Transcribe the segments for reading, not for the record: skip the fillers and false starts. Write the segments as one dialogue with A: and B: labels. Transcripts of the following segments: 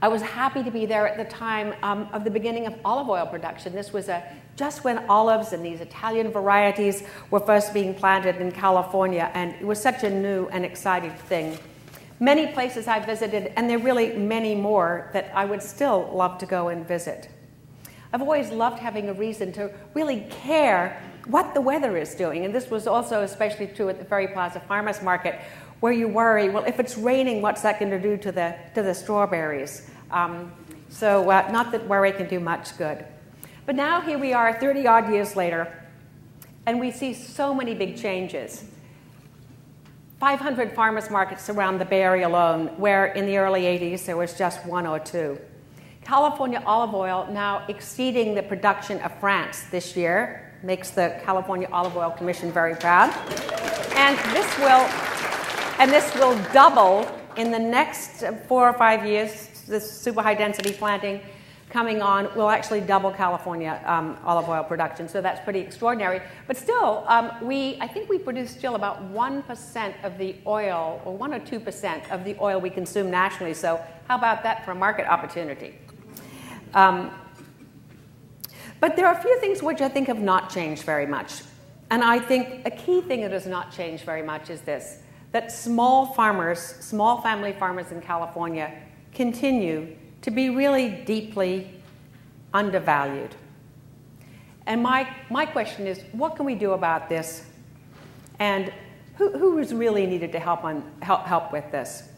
A: I was happy to be there at the time of the beginning of olive oil production. This was just when olives and these Italian varieties were first being planted in California, and it was such a new and exciting thing. Many places I visited, and there are really many more that I would still love to go and visit. I've always loved having a reason to really care what the weather is doing, and this was also especially true at the Ferry Plaza Farmers Market, where you worry, well, if it's raining, what's that going to do to the strawberries? Not that worry can do much good. But now here we are 30-odd years later, and we see so many big changes. 500 farmers markets around the Bay Area alone, where in the early 80s there was just one or two. California olive oil now exceeding the production of France this year, makes the California Olive Oil Commission very proud. And this will double in the next 4 or 5 years. This super high density planting coming on will actually double California olive oil production, so that's pretty extraordinary. But still, I think we produce still about 1% of the oil, or 1 or 2% of the oil we consume nationally, so how about that for a market opportunity? But there are a few things which I think have not changed very much. And I think a key thing that has not changed very much is this, that small family farmers in California continue to be really deeply undervalued. And my question is, what can we do about this? And who is really needed to help with this?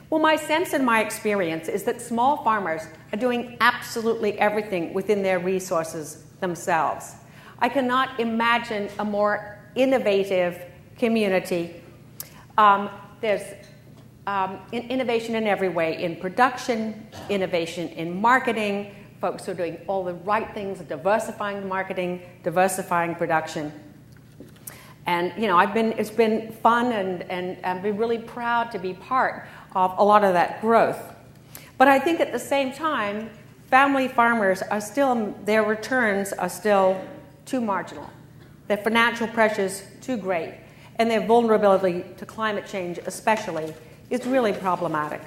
A: Well, my sense and my experience is that small farmers are doing absolutely everything within their resources themselves. I cannot imagine a more innovative community. There's innovation in every way, in production, innovation in marketing, folks who are doing all the right things, diversifying the marketing, diversifying production. And it's been fun, and I've been really proud to be part of a lot of that growth. But I think at the same time, family farmers are still, their returns are still too marginal. Their financial pressures too great, and their vulnerability to climate change especially is really problematic.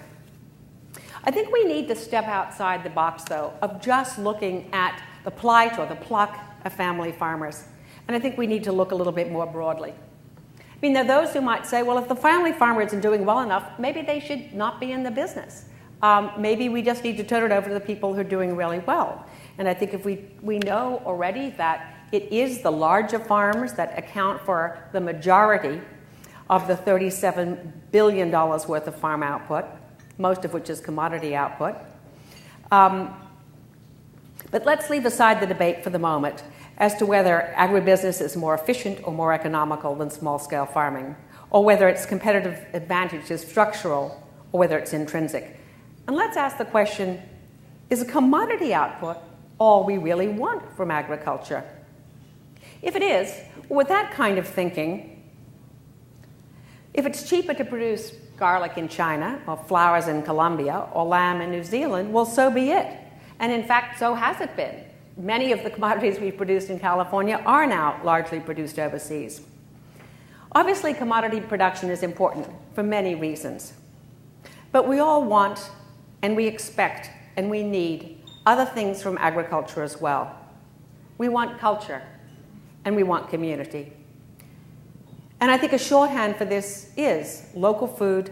A: I think we need to step outside the box, though, of just looking at the plight or the pluck of family farmers. And I think we need to look a little bit more broadly. I mean, there are those who might say, well, if the family farmer isn't doing well enough, maybe they should not be in the business. Maybe we just need to turn it over to the people who are doing really well. And I think if we know already that it is the larger farms that account for the majority of the $37 billion worth of farm output, most of which is commodity output. But let's leave aside the debate for the moment as to whether agribusiness is more efficient or more economical than small-scale farming, or whether its competitive advantage is structural or whether it's intrinsic. And let's ask the question, is a commodity output all we really want from agriculture? If it is, with that kind of thinking, if it's cheaper to produce garlic in China, or flowers in Colombia, or lamb in New Zealand, well, so be it. And in fact, so has it been. Many of the commodities we've produced in California are now largely produced overseas. Obviously, commodity production is important for many reasons. But we all want, and we expect, and we need other things from agriculture as well. We want culture, and we want community. And I think a shorthand for this is local food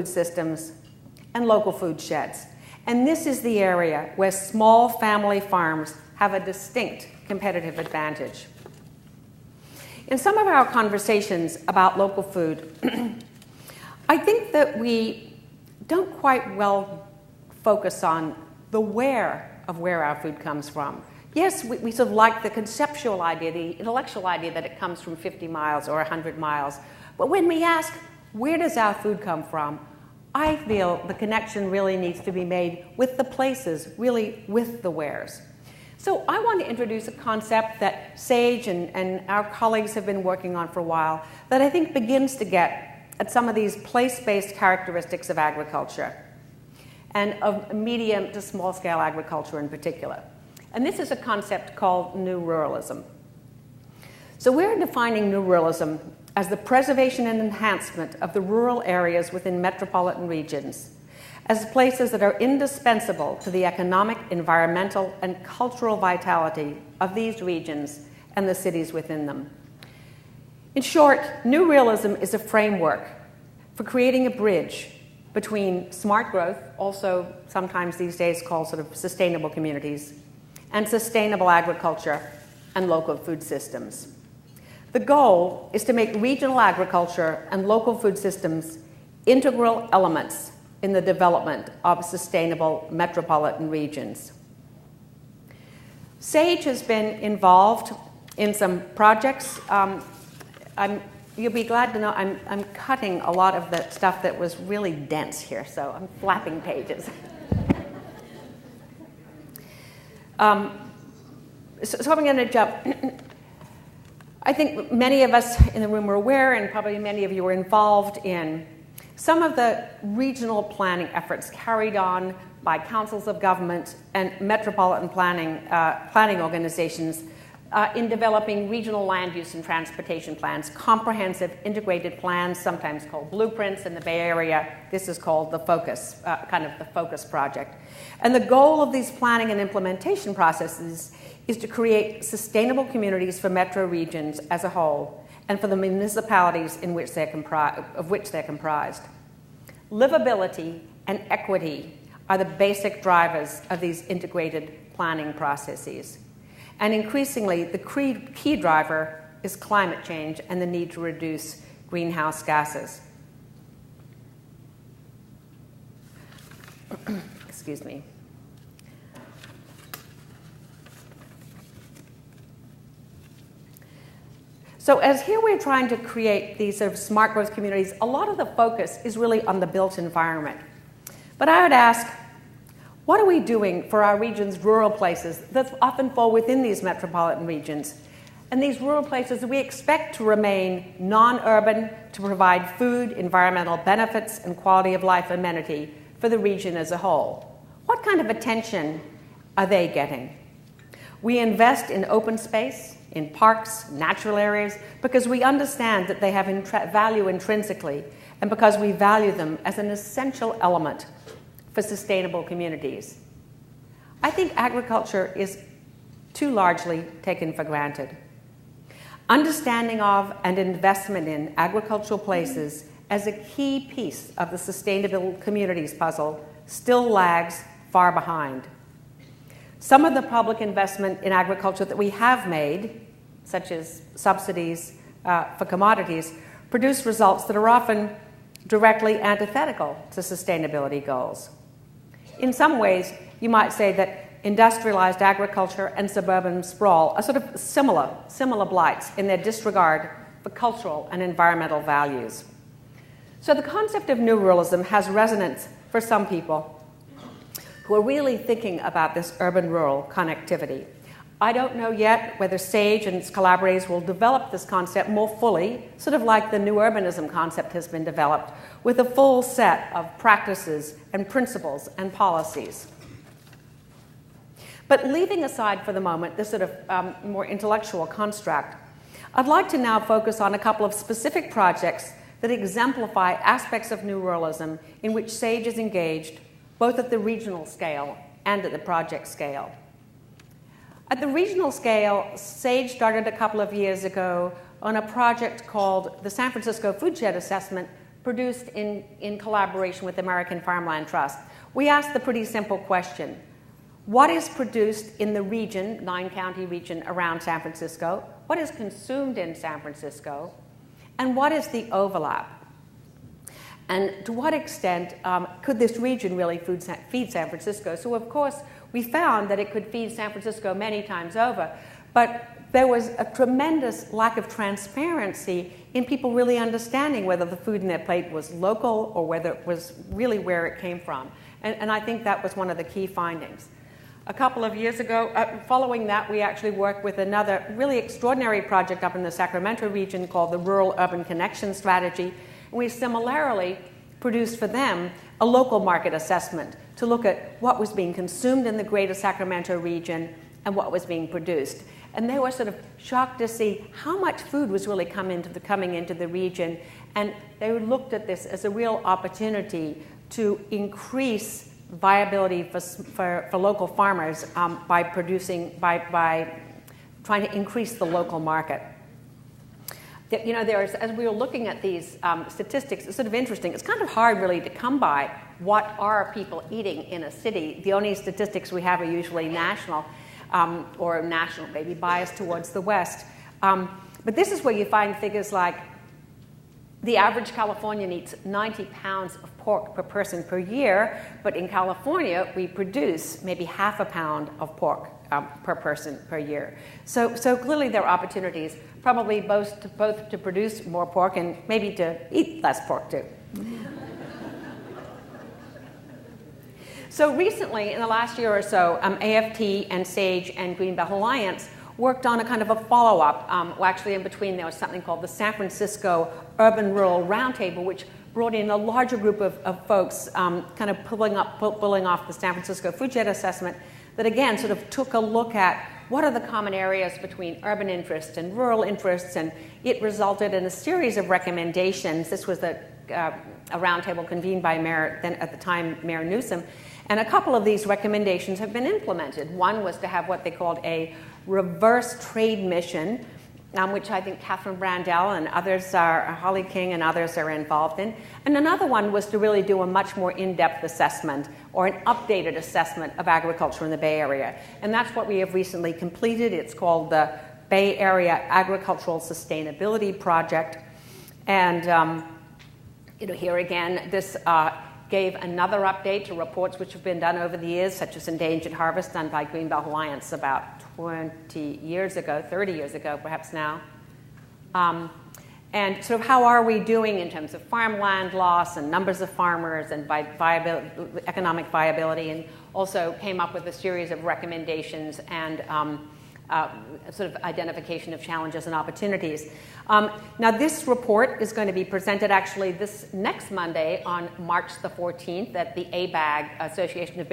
A: systems, and local food sheds. And this is the area where small family farms have a distinct competitive advantage. In some of our conversations about local food, I think that we don't quite well focus on the where of where our food comes from. Yes, we sort of like the conceptual idea, the intellectual idea that it comes from 50 miles or 100 miles. But when we ask, where does our food come from? I feel the connection really needs to be made with the places, really with the wheres. So I want to introduce a concept that Sage and our colleagues have been working on for a while that I think begins to get at some of these place-based characteristics of agriculture and of medium to small-scale agriculture in particular. And this is a concept called new ruralism. So we're defining new ruralism as the preservation and enhancement of the rural areas within metropolitan regions as places that are indispensable to the economic, environmental, and cultural vitality of these regions and the cities within them. In short, New Realism is a framework for creating a bridge between smart growth, also sometimes these days called sort of sustainable communities, and sustainable agriculture and local food systems. The goal is to make regional agriculture and local food systems integral elements in the development of sustainable metropolitan regions. SAGE has been involved in some projects. You'll be glad to know I'm cutting a lot of the stuff that was really dense here, so I'm flapping pages. So I'm going to jump. I think many of us in the room are aware, and probably many of you are involved in some of the regional planning efforts carried on by councils of government and metropolitan planning organizations in developing regional land use and transportation plans, comprehensive integrated plans, sometimes called blueprints in the Bay Area. This is called the Focus, kind of the Focus project. And the goal of these planning and implementation processes is to create sustainable communities for metro regions as a whole and for the municipalities in which they're comprised. Livability and equity are the basic drivers of these integrated planning processes. And increasingly, the key driver is climate change and the need to reduce greenhouse gases. Excuse me. So as here we're trying to create these sort of smart growth communities, a lot of the focus is really on the built environment. But I would ask, what are we doing for our region's rural places that often fall within these metropolitan regions? And these rural places we expect to remain non-urban, to provide food, environmental benefits, and quality of life amenity for the region as a whole. What kind of attention are they getting? We invest in open space, in parks, natural areas, because we understand that they have value intrinsically and because we value them as an essential element for sustainable communities. I think agriculture is too largely taken for granted. Understanding of and investment in agricultural places as a key piece of the sustainable communities puzzle still lags far behind. Some of the public investment in agriculture that we have made, such as subsidies for commodities, produce results that are often directly antithetical to sustainability goals. In some ways, you might say that industrialized agriculture and suburban sprawl are sort of similar blights in their disregard for cultural and environmental values. So the concept of New Ruralism has resonance for some people who are really thinking about this urban-rural connectivity. I don't know yet whether SAGE and its collaborators will develop this concept more fully, sort of like the New Urbanism concept has been developed, with a full set of practices and principles and policies. But leaving aside for the moment this sort of more intellectual construct, I'd like to now focus on a couple of specific projects that exemplify aspects of New Ruralism in which SAGE is engaged, both at the regional scale and at the project scale. At the regional scale, SAGE started a couple of years ago on a project called the San Francisco Food Shed Assessment, produced in collaboration with American Farmland Trust. We asked the pretty simple question: what is produced in the region, 9-county region around San Francisco? What is consumed in San Francisco? And what is the overlap? And to what extent could this region really feed San Francisco? So, of course, we found that it could feed San Francisco many times over, but there was a tremendous lack of transparency in people really understanding whether the food in their plate was local or whether it was really where it came from. And I think that was one of the key findings. A couple of years ago, following that, we actually worked with another really extraordinary project up in the Sacramento region called the Rural Urban Connection Strategy. And we similarly produced for them a local market assessment to look at what was being consumed in the greater Sacramento region and what was being produced. And they were sort of shocked to see how much food was really coming into the region. And they looked at this as a real opportunity to increase viability for local farmers by trying to increase the local market. You know, as we were looking at these statistics, it's sort of interesting. It's kind of hard, really, to come by what are people eating in a city. The only statistics we have are usually national, or national, maybe biased towards the West. But this is where you find figures like the average Californian eats 90 pounds of pork per person per year, but in California, we produce maybe half a pound of pork per person per year. So clearly there are opportunities, probably both to produce more pork and maybe to eat less pork too. So recently, in the last year or so, AFT and SAGE and Greenbelt Alliance worked on a kind of a follow-up. Well, actually, in between, there was something called the San Francisco Urban-Rural Roundtable, which brought in a larger group of folks kind of pulling off the San Francisco Food Jet Assessment that, again, sort of took a look at what are the common areas between urban interests and rural interests, and it resulted in a series of recommendations. This was a roundtable convened by Mayor, then at the time, Mayor Newsom, and a couple of these recommendations have been implemented. One was to have what they called a reverse trade mission, which I think Catherine Brandel and others Holly King and others are involved in. And another one was to really do a much more in-depth assessment or an updated assessment of agriculture in the Bay Area. And that's what we have recently completed. It's called the Bay Area Agricultural Sustainability Project. And here again, this gave another update to reports which have been done over the years, such as Endangered Harvest, done by Greenbelt Alliance about 20 years ago, 30 years ago, perhaps now. And sort of how are we doing in terms of farmland loss and numbers of farmers and economic viability, and also came up with a series of recommendations and sort of identification of challenges and opportunities. Now, this report is going to be presented actually this next Monday on March the 14th at the ABAG, Association of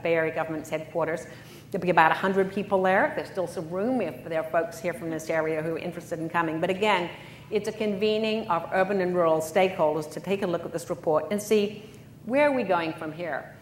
A: Bay Area Governments headquarters. There'll be about 100 people there. There's still some room if there are folks here from this area who are interested in coming. But again, it's a convening of urban and rural stakeholders to take a look at this report and see where are we going from here.